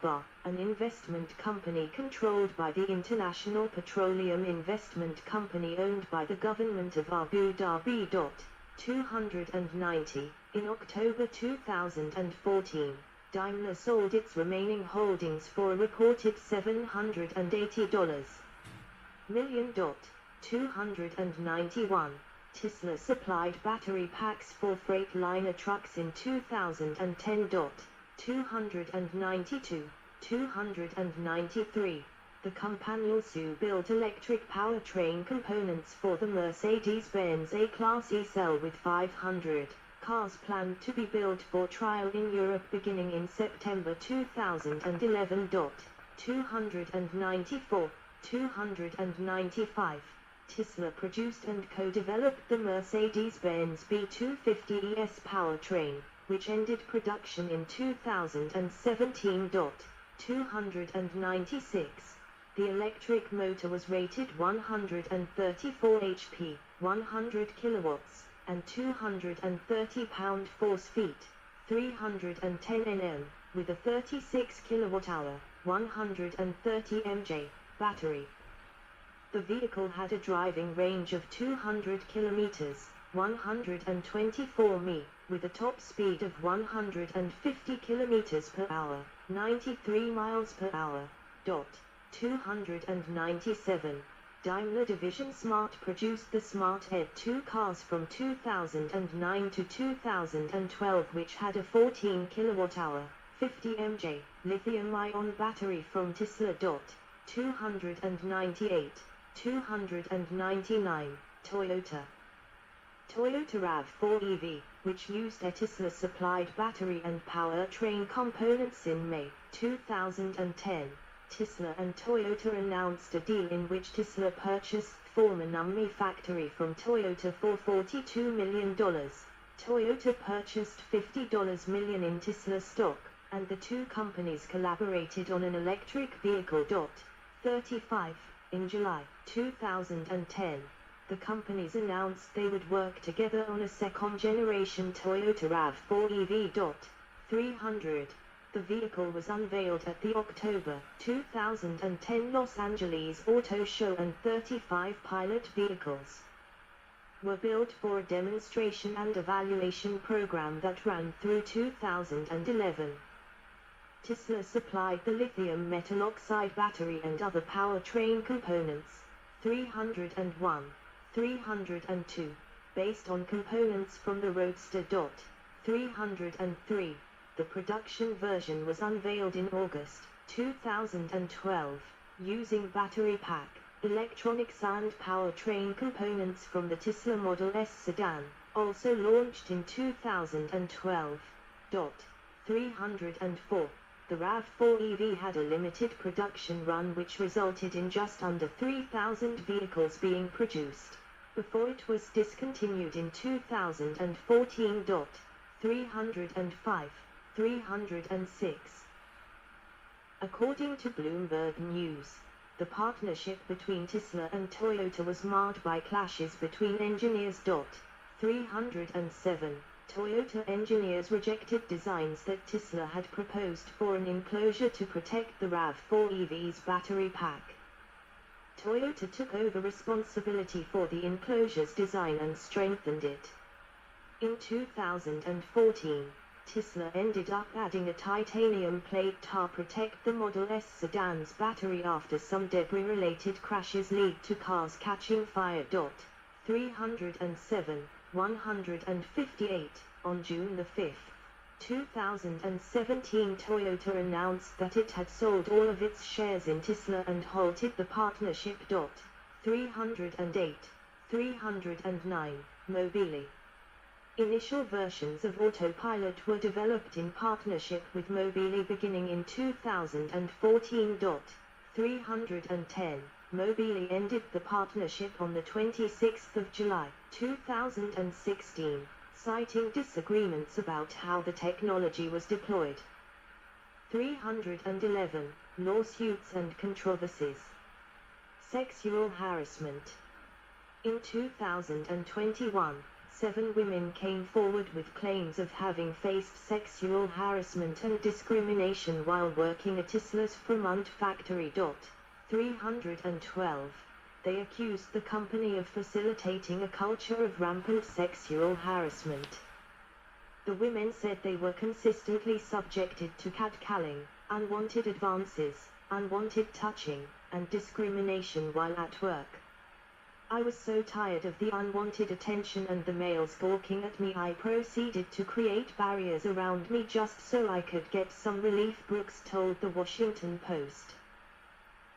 BA, an investment company controlled by the International Petroleum Investment Company owned by the government of Abu Dhabi. 290. In October 2014, Daimler sold its remaining holdings for a reported $780 million. 291. Tesla supplied battery packs for Freightliner trucks in 2010. 292. 293. The company also built electric powertrain components for the Mercedes-Benz A-Class E-Cell with 500 cars planned to be built for trial in Europe beginning in September 2011. 294. 295. Tesla produced and co-developed the Mercedes-Benz B250 ES powertrain, which ended production in 2017. 296. The electric motor was rated 134 HP, 100 kilowatts, and 230 pound-force-feet, 310 Nm, with a 36 kilowatt-hour, 130 mJ, battery. The vehicle had a driving range of 200 kilometers, 124 mi, with a top speed of 150 kilometers per hour, 93 miles per hour. 297. Daimler Division Smart produced the Smart-Ed 2 cars from 2009 to 2012, which had a 14 kilowatt-hour, 50 mJ, lithium-ion battery from Tesla. 298. 299. Toyota RAV4 EV, which used a Tesla-supplied battery and powertrain components in May 2010. Tesla and Toyota announced a deal in which Tesla purchased former Nummi factory from Toyota for $42 million. Toyota purchased $50 million in Tesla stock, and the two companies collaborated on an electric vehicle. 35. In July 2010, the companies announced they would work together on a second-generation Toyota RAV4 EV. 300. The vehicle was unveiled at the October 2010 Los Angeles Auto Show, and 35 pilot vehicles were built for a demonstration and evaluation program that ran through 2011. Tesla supplied the lithium metal oxide battery and other powertrain components. 301. 302. Based on components from the Roadster. 303. The production version was unveiled in August 2012, using battery pack, electronics and powertrain components from the Tesla Model S sedan, also launched in 2012. 304. The RAV4 EV had a limited production run which resulted in just under 3,000 vehicles being produced, before it was discontinued in 2014. 305. 306. According to Bloomberg News, the partnership between Tesla and Toyota was marred by clashes between engineers. 307. Toyota engineers rejected designs that Tesla had proposed for an enclosure to protect the RAV4 EV's battery pack. Toyota took over responsibility for the enclosure's design and strengthened it. In 2014, Tesla ended up adding a titanium plate to protect the Model S sedan's battery after some debris-related crashes led to cars catching fire. 307. 158. On June 5, 2017, Toyota announced that it had sold all of its shares in Tesla and halted the partnership. 308. 309. Mobili. Initial versions of Autopilot were developed in partnership with Mobili beginning in 2014. 310. Mobili ended the partnership on the 26th of July, 2016, citing disagreements about how the technology was deployed. 311. Lawsuits and controversies. Sexual harassment. In 2021, 7 women came forward with claims of having faced sexual harassment and discrimination while working at Tisla's Fremont factory. 312. They accused the company of facilitating a culture of rampant sexual harassment. The women said they were consistently subjected to catcalling, unwanted advances, unwanted touching, and discrimination while at work. I was so tired of the unwanted attention and the males gawking at me, I proceeded to create barriers around me just so I could get some relief, Brooks told the Washington Post.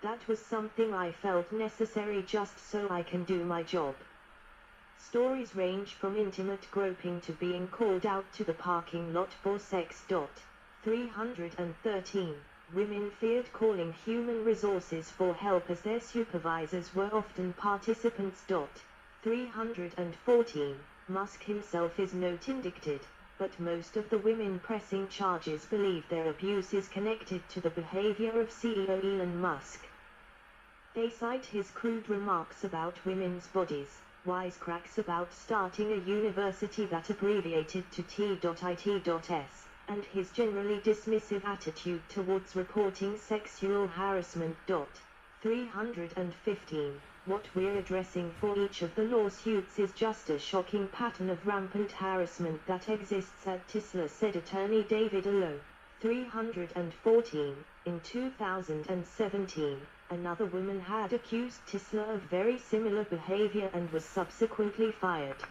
That was something I felt necessary just so I can do my job. Stories range from intimate groping to being called out to the parking lot for sex. 313. Women feared calling human resources for help as their supervisors were often participants. 314. Musk himself is not indicted, but most of the women pressing charges believe their abuse is connected to the behavior of CEO Elon Musk. They cite his crude remarks about women's bodies, wisecracks about starting a university that abbreviated to T.IT.S, and his generally dismissive attitude towards reporting sexual harassment. 315. What we're addressing for each of the lawsuits is just a shocking pattern of rampant harassment that exists at Tisla, said attorney David Allo. 314. In 2017, another woman had accused Tisla of very similar behavior and was subsequently fired.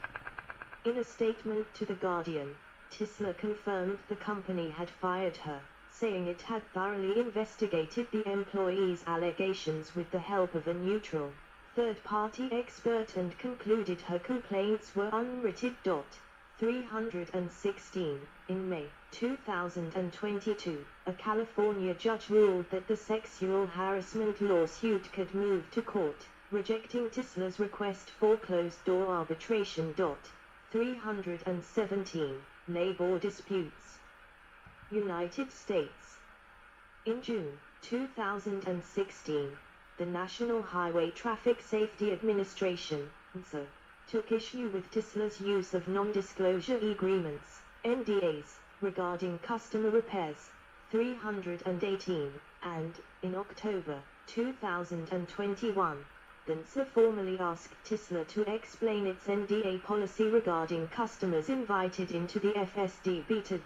In a statement to The Guardian, Tisla confirmed the company had fired her, saying it had thoroughly investigated the employee's allegations with the help of a neutral, third-party expert and concluded her complaints were unwarranted. 316. In May 2022, a California judge ruled that the sexual harassment lawsuit could move to court, rejecting Tisla's request for closed-door arbitration. 317. Labor disputes. United States. In June 2016, the National Highway Traffic Safety Administration, NHTSA, took issue with Tisla's use of non-disclosure agreements, NDAs, regarding customer repairs. 318, and, in October 2021, NHTSA formally asked Tisla to explain its NDA policy regarding customers invited into the FSD beta.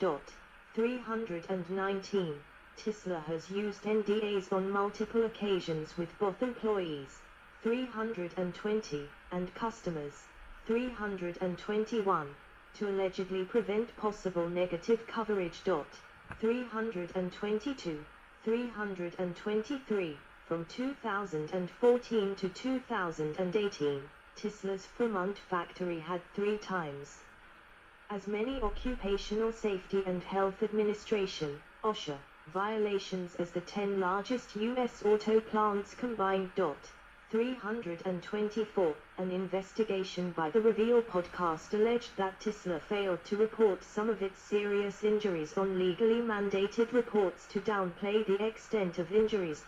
319. Tisla has used NDAs on multiple occasions with both employees, 320, and customers, 321, to allegedly prevent possible negative coverage. 322, 323. From 2014 to 2018, Tisla's Fremont factory had 3 times as many Occupational Safety and Health Administration (OSHA) violations as the 10 largest U.S. auto plants combined. 324. An investigation by the Reveal podcast alleged that Tisla failed to report some of its serious injuries on legally mandated reports to downplay the extent of injuries.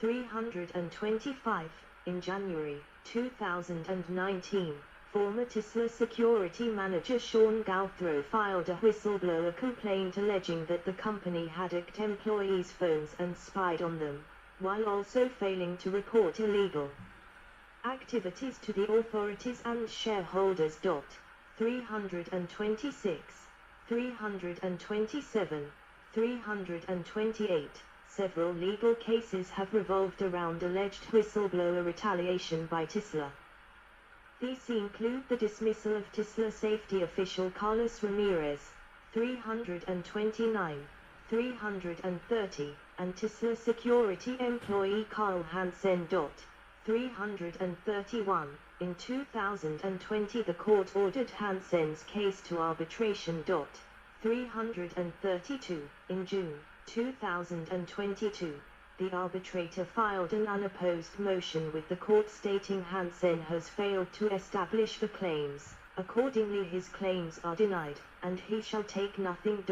325. In January 2019, former Tisla security manager Sean Gouthro filed a whistleblower complaint alleging that the company had hacked employees' phones and spied on them, while also failing to report illegal activities to the authorities and shareholders. 326, 327, 328. Several legal cases have revolved around alleged whistleblower retaliation by Tisla. These include the dismissal of Tisla safety official Carlos Ramirez, 329, 330, and Tisla security employee Carl Hansen. 331. In 2020, the court ordered Hansen's case to arbitration. 332. In June 2022, the arbitrator filed an unopposed motion with the court stating Hansen has failed to establish the claims. Accordingly, his claims are denied, and he shall take nothing.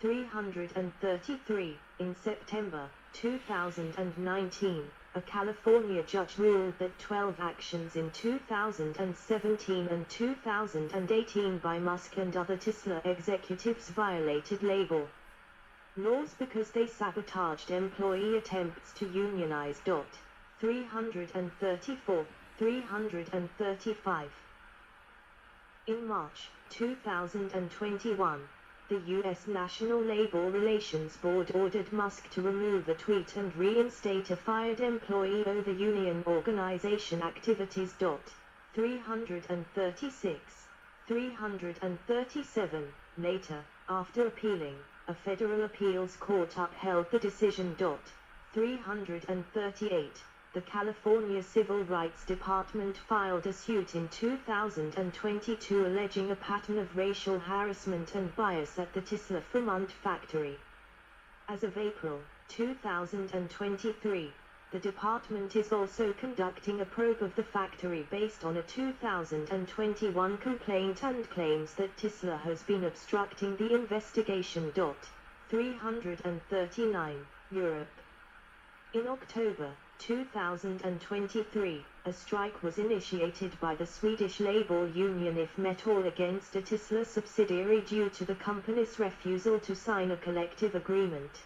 333. In September 2019, a California judge ruled that 12 actions in 2017 and 2018 by Musk and other Tesla executives violated labor laws because they sabotaged employee attempts to unionize. 334, 335. In March 2021, the U.S. National Labor Relations Board ordered Musk to remove a tweet and reinstate a fired employee over union organization activities. 336, 337. Later, after appealing, a federal appeals court upheld the decision. 338. The California Civil Rights Department filed a suit in 2022 alleging a pattern of racial harassment and bias at the Tesla Fremont factory. As of April 2023, the department is also conducting a probe of the factory based on a 2021 complaint and claims that Tesla has been obstructing the investigation. 339. Europe. In October 2023, a strike was initiated by the Swedish labor union IF Metall against a Tesla subsidiary due to the company's refusal to sign a collective agreement.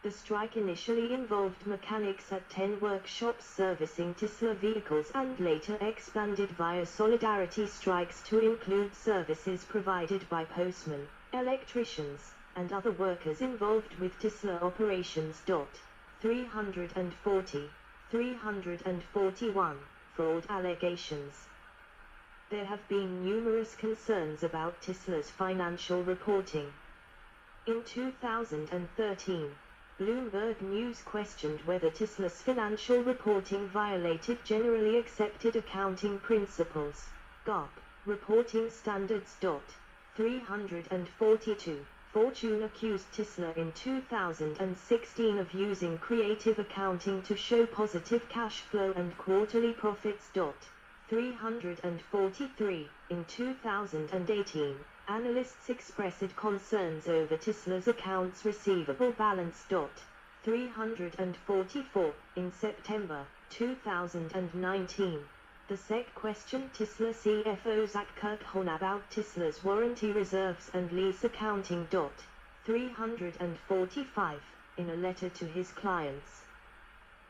The strike initially involved mechanics at 10 workshops servicing Tesla vehicles and later expanded via solidarity strikes to include services provided by postmen, electricians, and other workers involved with Tesla operations. 340, 341. Fraud allegations. There have been numerous concerns about Tesla's financial reporting. In 2013, Bloomberg News questioned whether Tesla's financial reporting violated generally accepted accounting principles, GAAP, reporting standards. 342. Fortune accused Tesla in 2016 of using creative accounting to show positive cash flow and quarterly profits. 343. In 2018, analysts expressed concerns over Tesla's accounts receivable balance. 344. In September 2019, the SEC questioned Tesla CFO Zach Kirkhorn about Tesla's warranty reserves and lease accounting. 345. In a letter to his clients,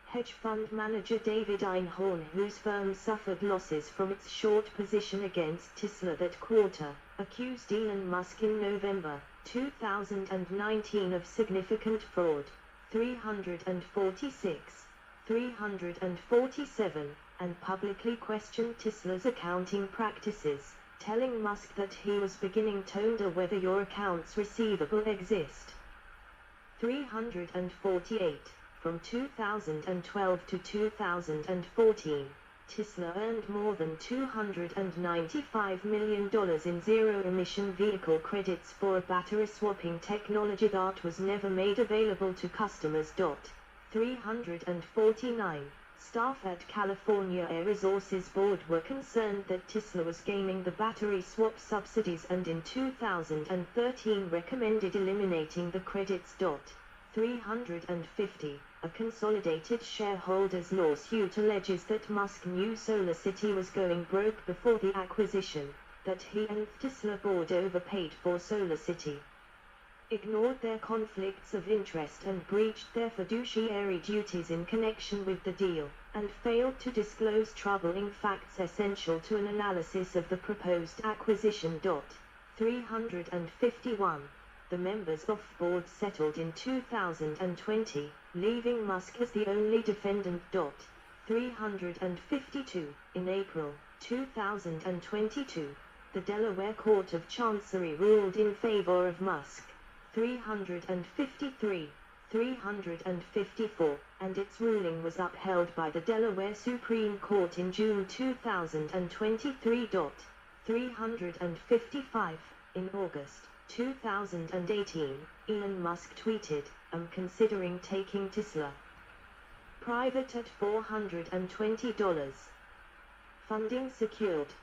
hedge fund manager David Einhorn, whose firm suffered losses from its short position against Tesla that quarter, accused Elon Musk in November 2019 of significant fraud. 346, 347, and publicly questioned Tesla's accounting practices, telling Musk that he was beginning to wonder whether your accounts receivable exist. 348. From 2012 to 2014, Tesla earned more than $295 million in zero-emission vehicle credits for a battery swapping technology that was never made available to customers. 349. Staff at California Air Resources Board were concerned that Tesla was gaining the battery swap subsidies and in 2013 recommended eliminating the credits. 350. A consolidated shareholders lawsuit alleges that Musk knew SolarCity was going broke before the acquisition, that he and Tesla board overpaid for SolarCity, ignored their conflicts of interest and breached their fiduciary duties in connection with the deal, and failed to disclose troubling facts essential to an analysis of the proposed acquisition. 351. The members of board settled in 2020, leaving Musk as the only defendant. 352. In April 2022, the Delaware Court of Chancery ruled in favor of Musk. 353, 354, and its ruling was upheld by the Delaware Supreme Court in June 2023. 355. In August 2018, Elon Musk tweeted, "I'm considering taking Tesla private at $420. Funding secured."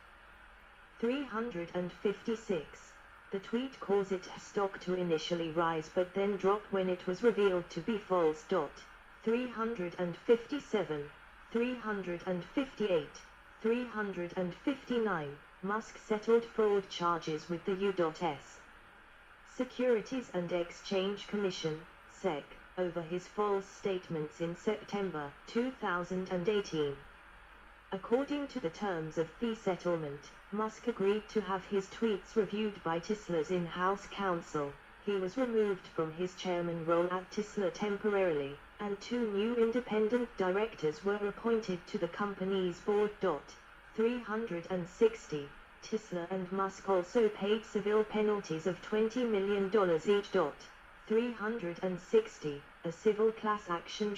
356. The tweet caused its stock to initially rise but then drop when it was revealed to be false. 357, 358, 359, Musk settled fraud charges with the U.S. Securities and Exchange Commission, SEC, over his false statements in September 2018. According to the terms of the settlement, Musk agreed to have his tweets reviewed by Tesla's in-house counsel. He was removed from his chairman role at Tesla temporarily, and 2 new independent directors were appointed to the company's board. 360. Tesla and Musk also paid civil penalties of $20 million each. 360. A civil class action